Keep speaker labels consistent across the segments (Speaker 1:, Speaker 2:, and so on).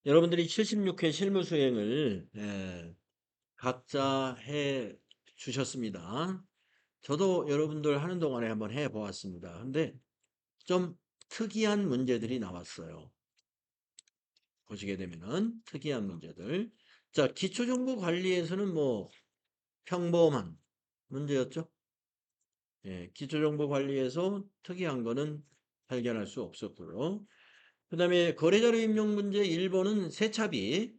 Speaker 1: 여러분들이 76회 실무 수행을 각자 해 주셨습니다. 저도 여러분들 하는 동안에 한번 해 보았습니다. 근데 좀 특이한 문제들이 나왔어요. 보시게 되면은 특이한 문제들. 자, 기초정보 관리에서는 뭐 평범한 문제였죠. 기초정보 관리에서 특이한 거는 발견할 수 없었고요. 그다음에 거래자료 입력 문제 1번은 세차비,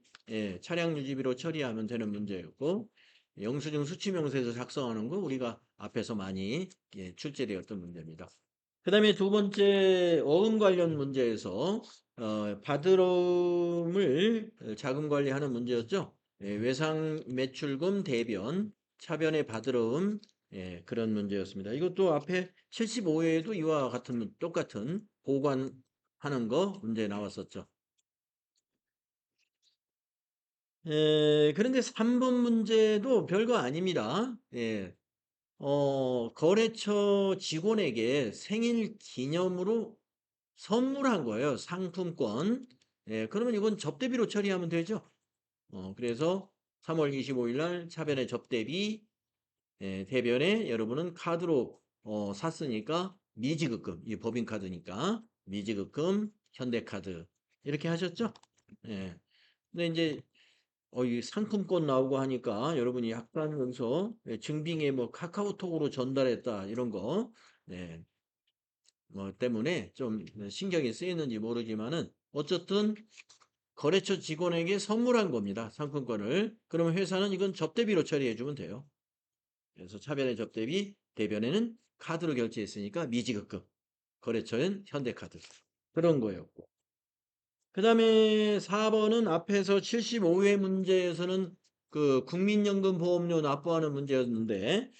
Speaker 1: 차량 유지비로 처리하면 되는 문제였고, 영수증 수치명세서 작성하는 거 우리가 앞에서 많이 출제되었던 문제입니다. 그다음에 두 번째 어음 관련 문제에서 받으름을 자금 관리하는 문제였죠. 외상 매출금 대변, 차변의 받으름, 그런 문제였습니다. 이것도 앞에 75회에도 이와 같은 똑같은 보관하는 거 문제 나왔었죠. 그런데 3번 문제도 별거 아닙니다. 거래처 직원에게 생일 기념으로 선물한 거예요. 상품권. 그러면 이건 접대비로 처리하면 되죠. 그래서 3월 25일 날 차변의 접대비, 대변에 여러분은 카드로 샀으니까 미지급금, 이 법인카드니까 미지급금, 현대카드 이렇게 하셨죠? 예. 근데 이제 이 상품권 나오고 하니까 여러분이 약간 여기서 증빙에 뭐 카카오톡으로 전달했다 이런 거 네, 뭐 때문에 좀 신경이 쓰이는지 모르지만은 어쨌든 거래처 직원에게 선물한 겁니다. 상품권을. 그러면 회사는 이건 접대비로 처리해 주면 돼요. 그래서 차변의 접대비, 대변에는 카드로 결제했으니까 미지급금. 거래처는 현대카드. 그런 거였고. 그 다음에 4번은 앞에서 75회 문제에서는 그 국민연금 보험료 납부하는 문제였는데,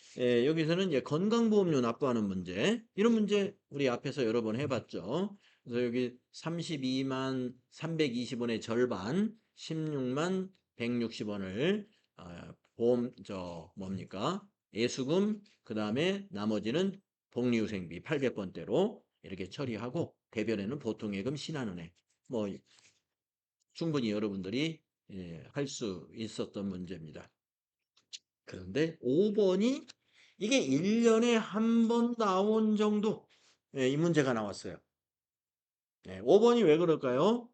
Speaker 1: 여기서는 이제 건강보험료 납부하는 문제. 이런 문제 우리 앞에서 여러 번 해봤죠. 그래서 여기 32만 320원의 절반, 16만 160원을 보험 뭡니까? 예수금, 그 다음에 나머지는 복리후생비 800번대로 이렇게 처리하고 대변에는 보통예금 신한은행 뭐 충분히 여러분들이 할 수 있었던 문제입니다. 그런데 5번이 이게 1년에 한 번 나온 정도 이 문제가 나왔어요. 5번이 왜 그럴까요?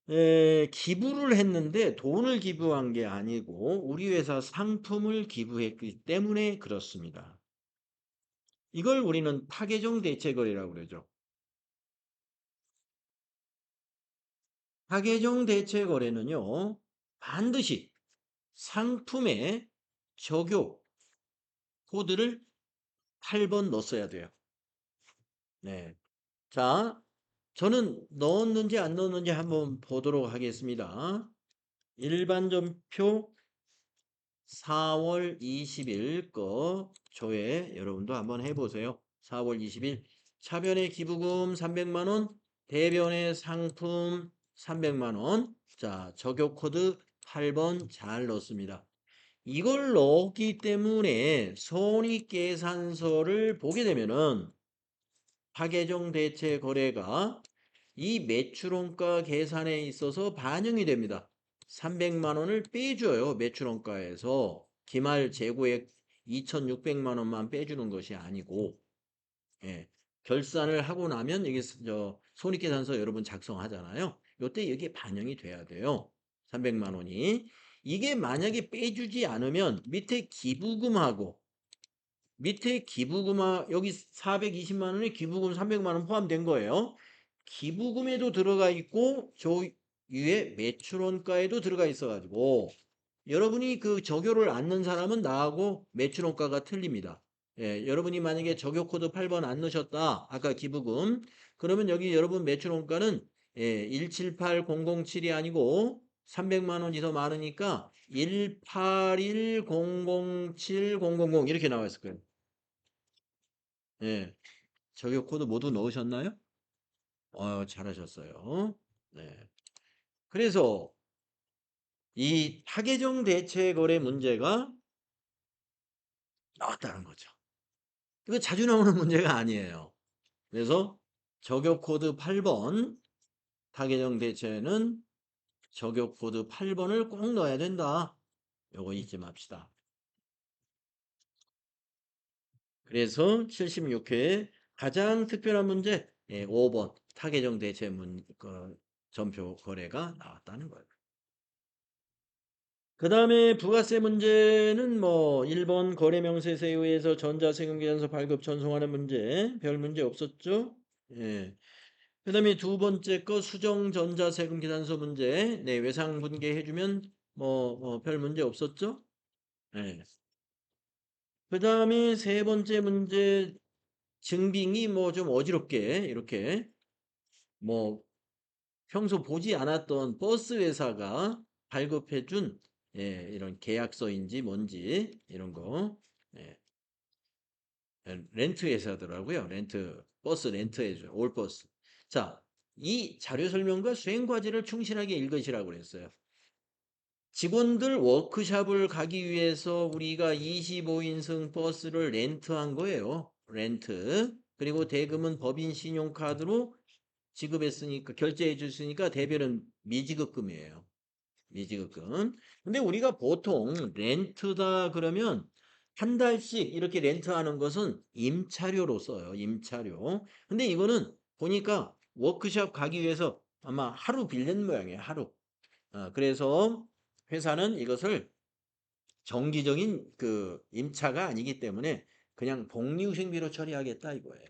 Speaker 1: 기부를 했는데 돈을 기부한 게 아니고 우리 회사 상품을 기부했기 때문에 그렇습니다. 이걸 우리는 타계정 대체거래라고 그러죠. 타계정 대체거래는요, 반드시 상품에 적용 코드를 8번 넣었어야 돼요. 네. 자, 저는 넣었는지 안 넣었는지 한번 보도록 하겠습니다. 일반전표 4월 20일 거 조회 여러분도 한번 해보세요. 4월 20일 차변의 기부금 300만 원, 대변의 상품 300만 원. 자, 적용 코드 8번 잘 넣었습니다. 이걸 넣었기 때문에 손익계산서를 보게 되면은 파계정 대체 거래가 이 매출원가 계산에 있어서 반영이 됩니다. 300만 원을 빼줘요. 매출원가에서 기말 재고액 2,600만 원만 빼주는 것이 아니고 예, 결산을 하고 나면 이게 손익계산서 여러분 작성하잖아요. 요때 여기에 반영이 돼야 돼요. 300만 원이. 이게 만약에 빼주지 않으면 밑에 기부금하 여기 420만 원에 기부금 300만 원 포함된 거예요. 기부금에도 들어가 있고 저 위에 매출원가에도 들어가 있어가지고 여러분이 그 적요를 안 넣은 사람은 나하고 매출원가가 틀립니다. 여러분이 만약에 적요 코드 8번 안 넣으셨다. 아까 기부금. 그러면 여기 여러분 매출원가는 178007이 아니고 300만 원이 더 많으니까 181007000 이렇게 나와 있을 거예요. 예. 저격 코드 모두 넣으셨나요? 잘하셨어요. 네. 그래서 이 타계정 대체 거래 문제가 나왔다는 거죠. 이거 자주 나오는 문제가 아니에요. 그래서 저격 코드 8번 타개정 대체는 저격 코드 8번을 꼭 넣어야 된다. 요거 잊지 맙시다. 그래서 76회 가장 특별한 문제 5번 타개정 대체 전표 거래가 나왔다는 거예요. 그 다음에 부가세 문제는 뭐 1번 거래명세세에 의해서 전자세금계산서 발급 전송하는 문제 별 문제 없었죠? 예. 그 다음에 두 번째 거 수정전자세금계산서 문제 외상분계 해주면 별 문제 없었죠? 예. 그 다음에 세 번째 문제 증빙이 뭐 좀 어지럽게 이렇게 뭐 평소 보지 않았던 버스 회사가 발급해준 이런 계약서인지 뭔지 이런 거 렌트 회사더라고요. 버스 렌트해줘 올버스. 자, 이 자료 설명과 수행 과제를 충실하게 읽으시라고 그랬어요. 직원들 워크샵을 가기 위해서 우리가 25인승 버스를 렌트한 거예요. 렌트. 그리고 대금은 법인 신용카드로 지급했으니까 결제해 줬으니까 대별은 미지급금이에요. 미지급금. 근데 우리가 보통 렌트다 그러면 한 달씩 이렇게 렌트하는 것은 임차료로 써요. 임차료. 근데 이거는 보니까 워크숍 가기 위해서 아마 하루 빌린 모양이에요. 하루. 그래서 회사는 이것을 정기적인 그 임차가 아니기 때문에 그냥 복리후생비로 처리하겠다 이거예요.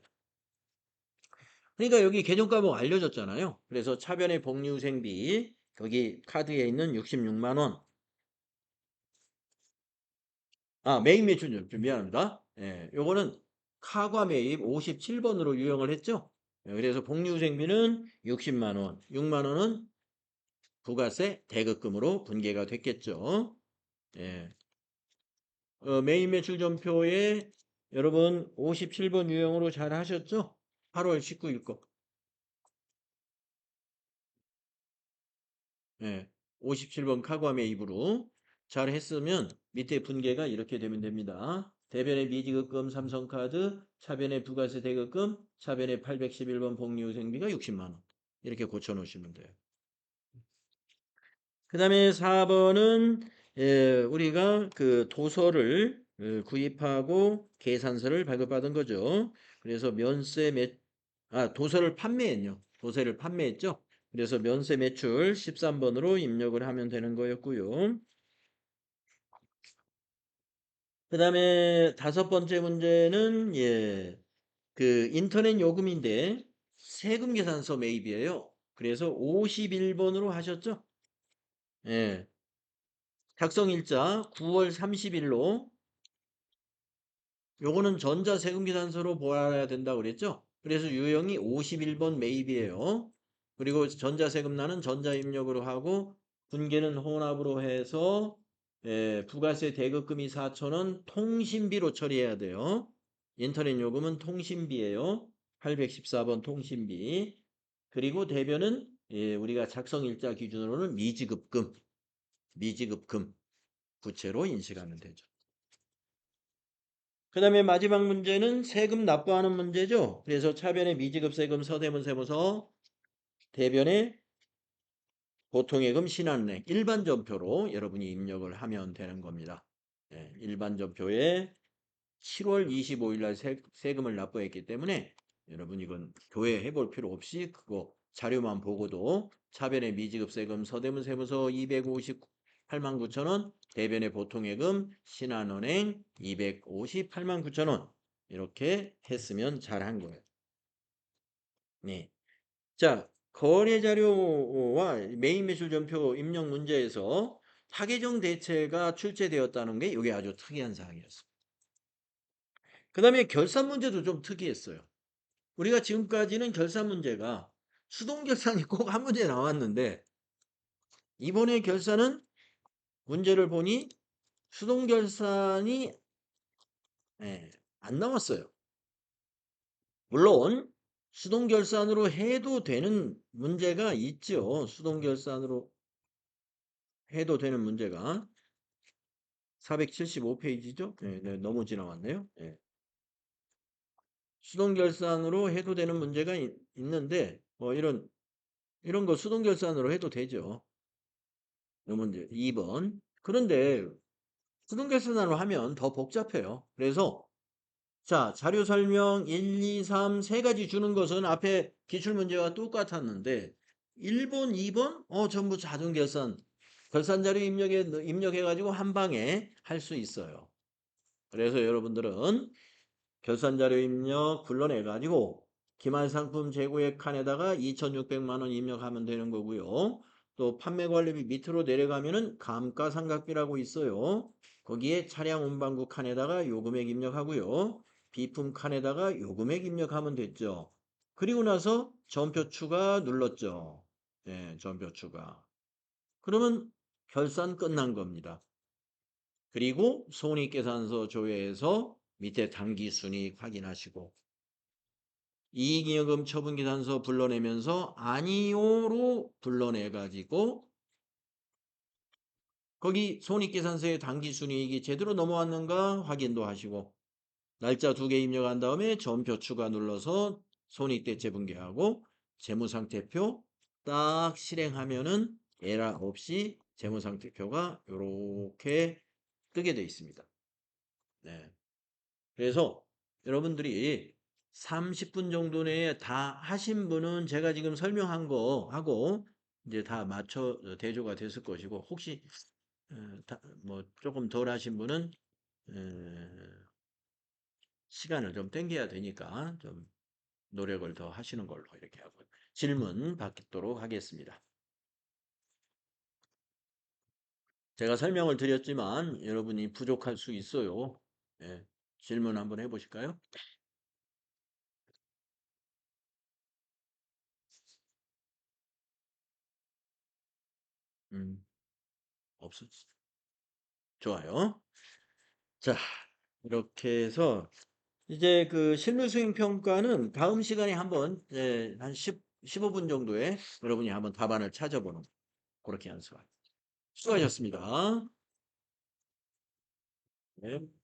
Speaker 1: 그러니까 여기 계정가목 알려줬잖아요. 그래서 차변의 복리후생비 거기 카드에 있는 66만 원. 메인 매출 좀 미안합니다. 요거는 카과 매입 57번으로 유형을 했죠. 그래서 복리후생비는 60만 원, 6만 원은 부가세 대급금으로 분계가 됐겠죠. 예. 메인 매출 전표에 여러분 57번 유형으로 잘 하셨죠? 8월 19일 거. 57번 카과 매입으로 잘 했으면 밑에 분계가 이렇게 되면 됩니다. 대변의 미지급금 삼성카드, 차변의 부가세 대급금, 차변의 811번 복리후생비가 60만 원. 이렇게 고쳐 놓으시면 돼요. 그 다음에 4번은 우리가 그 도서를 구입하고 계산서를 발급받은 거죠. 그래서 도서를 판매했요. 도서를 판매했죠. 그래서 면세 매출 13번으로 입력을 하면 되는 거였고요. 그 다음에 다섯 번째 문제는 그 인터넷 요금인데 세금 계산서 매입이에요. 그래서 51번으로 하셨죠? 예. 작성일자 9월 30일로 요거는 전자세금계산서로 보아야 된다고 그랬죠? 그래서 유형이 51번 매입이에요. 그리고 전자세금란은 전자입력으로 하고 분계는 혼합으로 해서 부가세 대급금이 4,000원 통신비로 처리해야 돼요. 인터넷 요금은 통신비예요. 814번 통신비. 그리고 대변은 우리가 작성일자 기준으로는 미지급금 부채로 인식하면 되죠. 그 다음에 마지막 문제는 세금 납부하는 문제죠. 그래서 차변의 미지급 세금 서대문 세무서 대변의 보통예금 신한은행 일반 전표로 여러분이 입력을 하면 되는 겁니다. 일반 전표에 7월 25일 날 세금을 납부했기 때문에 여러분 이건 교회해 볼 필요 없이 그거 자료만 보고도 차변의 미지급 세금 서대문 세무서 258만 9천 원, 대변의 보통예금 신한은행 258만 9천 원 이렇게 했으면 잘한 거예요. 네. 자, 거래 자료와 메인 매출 전표 입력 문제에서 타개정 대체가 출제되었다는 게 이게 아주 특이한 사항이었습니다. 그 다음에 결산 문제도 좀 특이했어요. 우리가 지금까지는 결산 문제가 수동 결산이 꼭 한 문제 나왔는데 이번에 결산은 문제를 보니 수동 결산이 안 나왔어요. 물론 수동 결산으로 해도 되는 문제가 있죠. 수동 결산으로 해도 되는 문제가 475페이지죠. 네, 너무 지나왔네요. 수동 결산으로 해도 되는 문제가 있는데 뭐 이런 이런 거 수동 결산으로 해도 되죠. 요 문제 2번. 그런데 수동 결산으로 하면 더 복잡해요. 그래서 자, 자료 설명 1, 2, 3 세 가지 주는 것은 앞에 기출 문제와 똑같았는데 1번, 2번 전부 자동 결산. 결산 자료 입력해 가지고 한 방에 할 수 있어요. 그래서 여러분들은 결산 자료 입력 불러내 가지고 기말 상품 재고액 칸에다가 2,600만 원 입력하면 되는 거고요. 또 판매 관리비 밑으로 내려가면은 감가상각비라고 있어요. 거기에 차량 운반구 칸에다가 요 금액 입력하고요. 비품 칸에다가 요 금액 입력하면 됐죠. 그리고 나서 전표 추가 눌렀죠. 네, 전표 추가. 그러면 결산 끝난 겁니다. 그리고 손익계산서 조회해서 밑에 당기순이익 확인하시고 이익잉여금 처분계산서 불러내면서 아니오로 불러내가지고 거기 손익계산서에 당기순이익이 제대로 넘어왔는가 확인도 하시고 날짜 2개 입력한 다음에 전표 추가 눌러서 손익대체 분개하고 재무상태표 딱 실행하면은 에러 없이 재무상태표가 이렇게 뜨게 되어 있습니다. 네. 그래서 여러분들이 30분 정도 내에 다 하신 분은 제가 지금 설명한 거 하고 이제 다 맞춰 대조가 됐을 것이고 혹시 뭐 조금 덜 하신 분은 시간을 좀 땡겨야 되니까 좀 노력을 더 하시는 걸로 이렇게 하고 질문 받도록 하겠습니다. 제가 설명을 드렸지만 여러분이 부족할 수 있어요. 예, 질문 한번 해보실까요? 음, 없어. 좋아요. 자, 이렇게 해서 이제 그 실무 수행 평가는 다음 시간에 한번 한 15분 정도에 여러분이 한번 답안을 찾아보는 그렇게 연습합니다. 수고하셨습니다. 네.